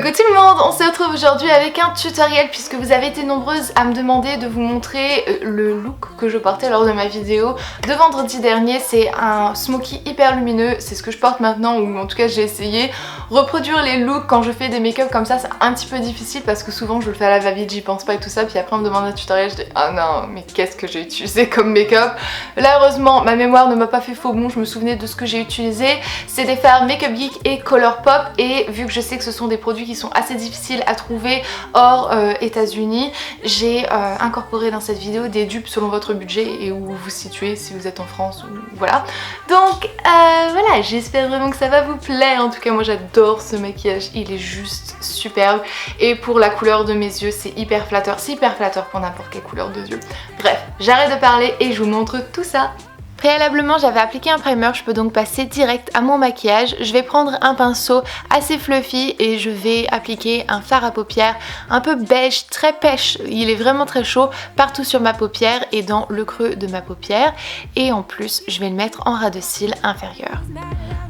Coucou tout le monde, on se retrouve aujourd'hui avec un tutoriel puisque vous avez été nombreuses à me demander de vous montrer le look que je portais lors de ma vidéo de vendredi dernier. C'est un smoky hyper lumineux, c'est ce que je porte maintenant, ou en tout cas j'ai essayé. Reproduire les looks quand je fais des make-up comme ça, c'est un petit peu difficile parce que souvent je le fais à la va-vite, j'y pense pas et tout ça, puis après on me demande un tutoriel, je dis ah non mais qu'est-ce que j'ai utilisé comme make-up. Là heureusement ma mémoire ne m'a pas fait faux bon, je me souvenais de ce que j'ai utilisé. C'est des fards Makeup Geek et Colourpop, et vu que je sais que ce sont des produits qui sont assez difficiles à trouver hors États-Unis, j'ai incorporé dans cette vidéo des dupes selon votre budget et où vous vous situez, si vous êtes en France ou voilà. Donc voilà, j'espère vraiment que ça va vous plaire. En tout cas moi j'adore ce maquillage, il est juste superbe, et pour la couleur de mes yeux c'est hyper flatteur pour n'importe quelle couleur de yeux. Bref, j'arrête de parler et je vous montre tout ça. Préalablement j'avais appliqué un primer, je peux donc passer direct à mon maquillage. Je vais prendre un pinceau assez fluffy et je vais appliquer un fard à paupières un peu beige, très pêche, il est vraiment très chaud partout sur ma paupière et dans le creux de ma paupière, et en plus je vais le mettre en ras de cils inférieur.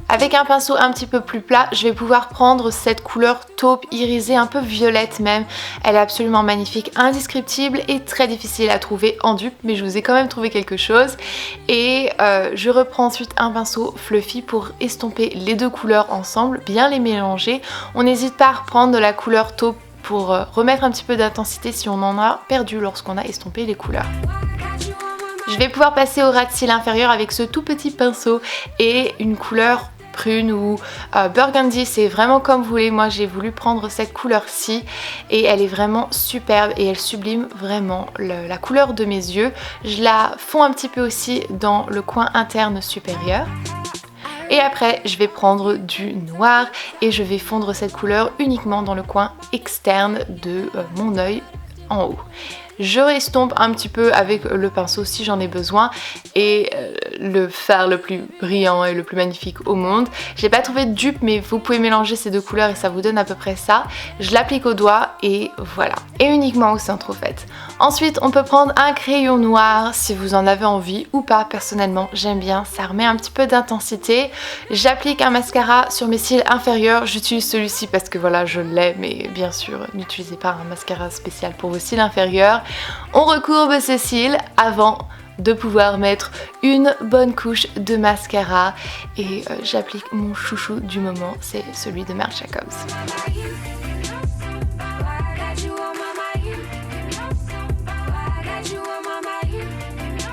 Avec un pinceau un petit peu plus plat, je vais pouvoir prendre cette couleur taupe irisée, un peu violette même. Elle est absolument magnifique, indescriptible et très difficile à trouver en dupe, mais je vous ai quand même trouvé quelque chose. Et je reprends ensuite un pinceau fluffy pour estomper les deux couleurs ensemble, bien les mélanger. On n'hésite pas à reprendre de la couleur taupe pour remettre un petit peu d'intensité si on en a perdu lorsqu'on a estompé les couleurs. Je vais pouvoir passer au ras de cils inférieur avec ce tout petit pinceau et une couleur prune ou burgundy, c'est vraiment comme vous voulez. Moi j'ai voulu prendre cette couleur-ci et elle est vraiment superbe et elle sublime vraiment la couleur de mes yeux. Je la fonds un petit peu aussi dans le coin interne supérieur. Et après je vais prendre du noir et je vais fondre cette couleur uniquement dans le coin externe de mon œil en haut. Je restompe un petit peu avec le pinceau si j'en ai besoin, et le fard le plus brillant et le plus magnifique au monde. J'ai pas trouvé de dupe, mais vous pouvez mélanger ces deux couleurs et ça vous donne à peu près ça. Je l'applique au doigt et voilà. Et uniquement au centre au fait. Ensuite on peut prendre un crayon noir si vous en avez envie ou pas. Personnellement j'aime bien, ça remet un petit peu d'intensité. J'applique un mascara sur mes cils inférieurs. J'utilise celui-ci parce que voilà je l'ai, mais bien sûr n'utilisez pas un mascara spécial pour vos cils inférieurs. On recourbe ses cils avant de pouvoir mettre une bonne couche de mascara, et j'applique mon chouchou du moment, c'est celui de Marc Jacobs.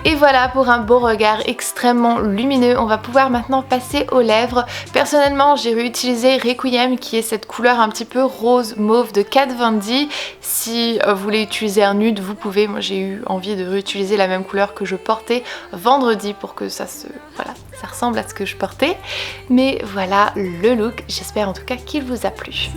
Et voilà pour un beau regard extrêmement lumineux. On va pouvoir maintenant passer aux lèvres. Personnellement j'ai réutilisé Requiem, qui est cette couleur un petit peu rose mauve de Kat Von D. Si vous voulez utiliser un nude vous pouvez. Moi j'ai eu envie de réutiliser la même couleur que je portais vendredi pour que ça ressemble à ce que je portais. Mais voilà le look, j'espère en tout cas qu'il vous a plu.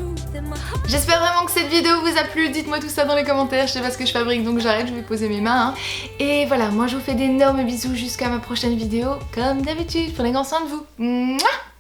J'espère vraiment que cette vidéo vous a plu, dites-moi tout ça dans les commentaires. Je sais pas ce que je fabrique donc j'arrête, je vais poser mes mains. Et voilà, moi je vous fais d'énormes bisous jusqu'à ma prochaine vidéo. Comme d'habitude, prenez grand soin de vous. Mouah.